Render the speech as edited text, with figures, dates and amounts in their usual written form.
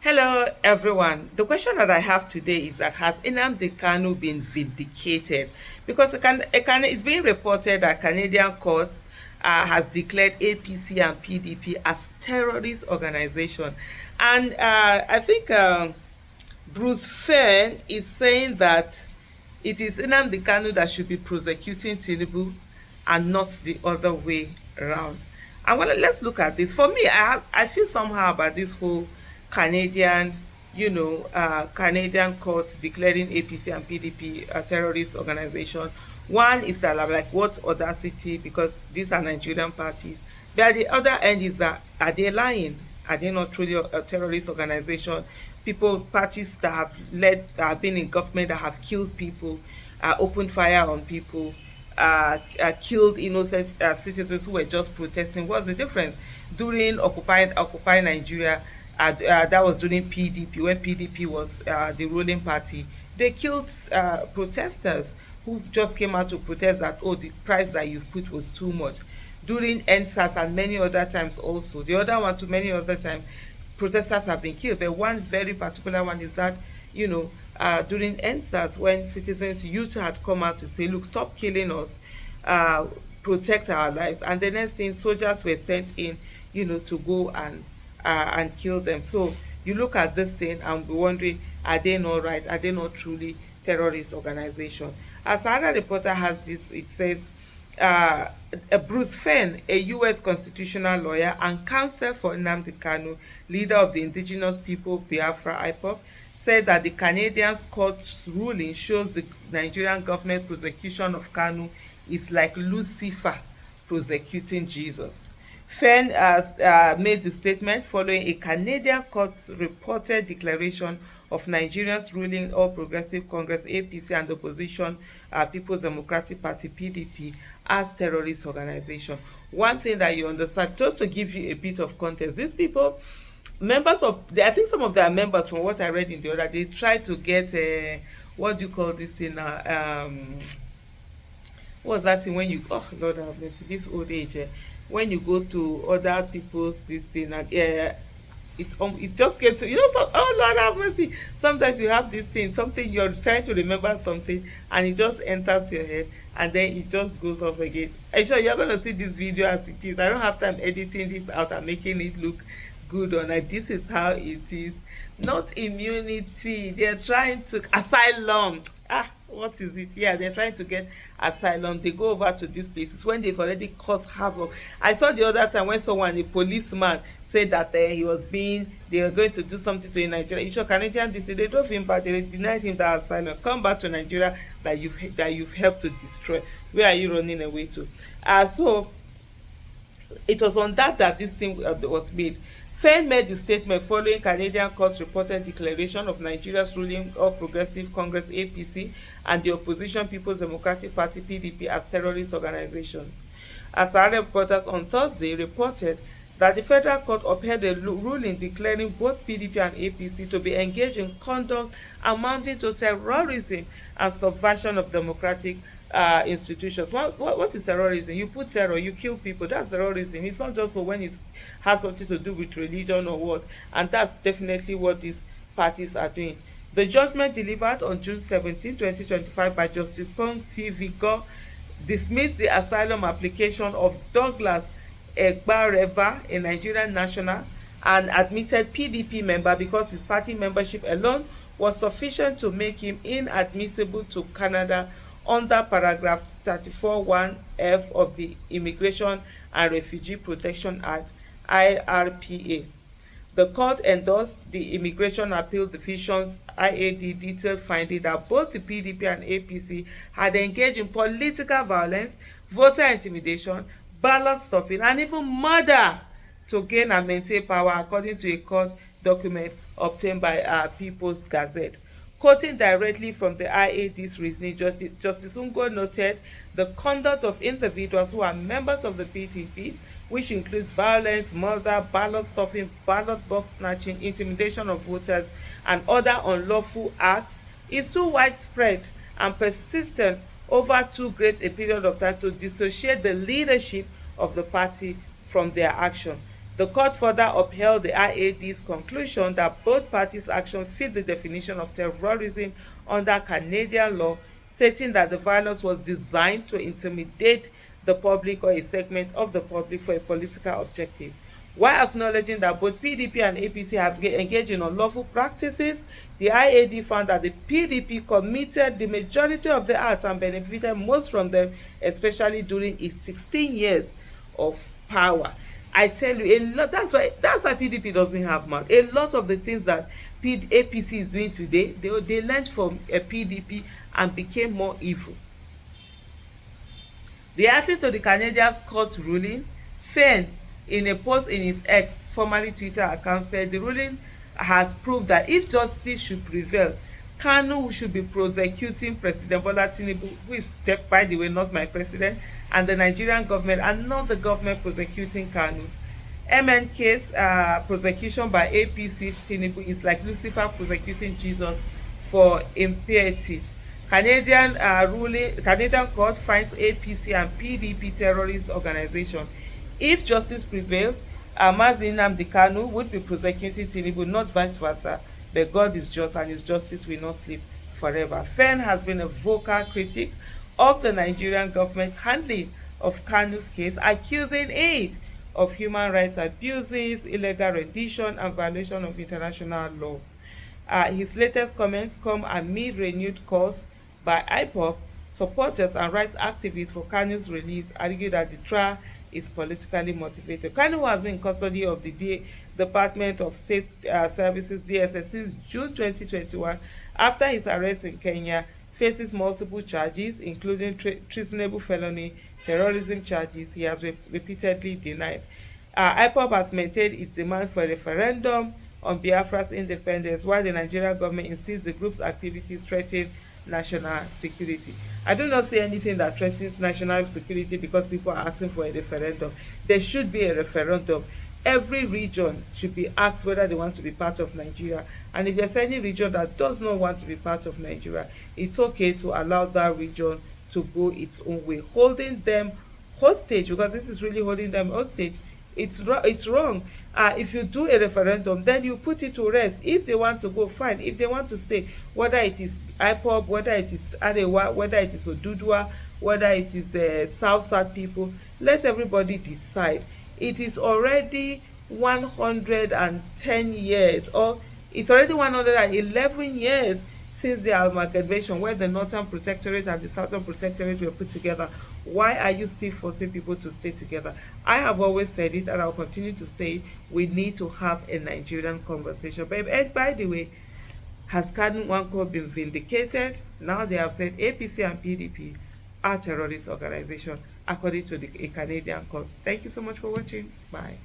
Hello, everyone. The question that I have today is that has Nnamdi Kanu been vindicated? Because it's being reported that Canadian court has declared APC and PDP as terrorist organization, and I think Bruce Fern is saying that it is Nnamdi Kanu that should be prosecuting Tinubu and not the other way around. And well, let's look at this. For me, I feel somehow about this whole Canadian, Canadian court declaring APC and PDP a terrorist organization. One is that like what audacity, because these are Nigerian parties. But at the other end is that are they lying? Are they not truly a terrorist organization? People, parties that that have been in government that have killed people, opened fire on people, killed innocent citizens who were just protesting. What's the difference? During Occupy Nigeria, that was during PDP, when PDP was the ruling party. They killed protesters who just came out to protest that, oh, the price that you've put was too much. During NSAS and many other times also. The other one, too many other times, protesters have been killed. But one very particular one is that, during NSAS, when citizens, youth had come out to say, look, stop killing us, protect our lives. And the next thing, soldiers were sent in, to go and kill them. So you look at this thing and be wondering, are they not right? Are they not truly terrorist organization? As another reporter has this, it says, Bruce Fenn, a U.S. constitutional lawyer and counsel for Nnamdi Kanu, leader of the indigenous people Biafra IPOB, said that the Canadian court's ruling shows the Nigerian government prosecution of Kanu is like Lucifer prosecuting Jesus. Fenn has made the statement following a Canadian court's reported declaration of Nigeria's ruling All Progressive Congress APC and opposition People's Democratic Party PDP as terrorist organization. One thing that you understand, just to give you a bit of context, these people, I think some of their members, from what I read in the other, they try to get what do you call this thing now? What's that thing when you, oh Lord have mercy, this old age, when you go to other people's this thing and it just came to, so, oh Lord have mercy, sometimes you have this thing, something, you're trying to remember something and it just enters your head and then it just goes off again. I'm sure you're going to see this video as it is. I don't have time editing this out and making it look good or not. This is how it is. Not immunity, they're trying to asylum. What is it? Yeah, they're trying to get asylum. They go over to these places when they've already caused havoc. I saw the other time when a policeman said that they were going to do something to in Nigeria. You sure Canadian they drove him back, they denied him that asylum. Come back to Nigeria that you've helped to destroy. Where are you running away to? So it was on that this thing was made. Fenn made the statement following Canadian court's reported declaration of Nigeria's ruling All Progressive Congress APC and the opposition People's Democratic Party PDP as terrorist organizations. As our reporters on Thursday reported that the federal court upheld a ruling declaring both PDP and APC to be engaged in conduct amounting to terrorism and subversion of democratic institutions. What is terrorism? You put terror, you kill people. That's terrorism. It's not just when it has something to do with religion or what. And that's definitely what these parties are doing. The judgment delivered on June 17, 2025 by Justice Pong T. Vigor dismissed the asylum application of Douglas Egbareva, a Nigerian national, and admitted PDP member because his party membership alone was sufficient to make him inadmissible to Canada under paragraph 34(1)(f) of the Immigration and Refugee Protection Act (IRPA). The court endorsed the Immigration Appeal Division's IAD detailed finding that both the PDP and APC had engaged in political violence, voter intimidation, ballot stuffing, and even murder to gain and maintain power, according to a court document obtained by People's Gazette. Quoting directly from the IAD's reasoning, Justice Ungo noted the conduct of individuals who are members of the PDP, which includes violence, murder, ballot stuffing, ballot box snatching, intimidation of voters, and other unlawful acts, is too widespread and persistent over too great a period of time to dissociate the leadership of the party from their action. The court further upheld the IAD's conclusion that both parties' actions fit the definition of terrorism under Canadian law, stating that the violence was designed to intimidate the public or a segment of the public for a political objective. While acknowledging that both PDP and APC have engaged in unlawful practices, the IAD found that the PDP committed the majority of the acts and benefited most from them, especially during its 16 years of power. I tell you, a lot. That's why PDP doesn't have mouth. A lot of the things that APC is doing today, they learned from a PDP and became more evil. Reacting to the Canadian court ruling, Fenn, in a post in his X, formerly Twitter account, said the ruling has proved that if justice should prevail, Kanu should be prosecuting President Bola Tinubu, who is, by the way, not my president, and the Nigerian government, and not the government prosecuting Kanu. MNK's prosecution by APC's Tinubu is like Lucifer prosecuting Jesus for impiety. Canadian court finds APC and PDP terrorist organization. If justice prevails, Mazi Nnamdi Kanu would be prosecuting Tinubu, not vice versa. But God is just and his justice will not sleep forever. Fenn has been a vocal critic of the Nigerian government's handling of Kanu's case, accusing it of human rights abuses, illegal rendition, and violation of international law. His latest comments come amid renewed calls by IPOB supporters and rights activists for Kanu's release, argue that the trial is politically motivated. Kanu has been in custody of the Department of State Services (DSS) since June 2021 after his arrest in Kenya, faces multiple charges including treasonable felony, terrorism charges he has repeatedly denied. IPOB has maintained its demand for a referendum on Biafra's independence, while the Nigerian government insists the group's activities threaten national security. I do not see anything that threatens national security because people are asking for a referendum. There should be a referendum. Every region should be asked whether they want to be part of Nigeria. And if there's any region that does not want to be part of Nigeria, it's okay to allow that region to go its own way. Holding them hostage, because this is really holding them hostage, it's wrong. If you do a referendum, then you put it to rest. If they want to go, fine. If they want to stay, whether it is IPOB, whether it is Arewa, whether it is Odudua, whether it is South people, let everybody decide. It is already 110 years, or it's already 111 years since the amalgamation, where the Northern Protectorate and the Southern Protectorate were put together. Why are you still forcing people to stay together? I have always said it, and I'll continue to say it. We need to have a Nigerian conversation. But by the way, has Kanu Nwankwo been vindicated? Now they have said APC and PDP are terrorist organizations according to a Canadian court. Thank you so much for watching. Bye.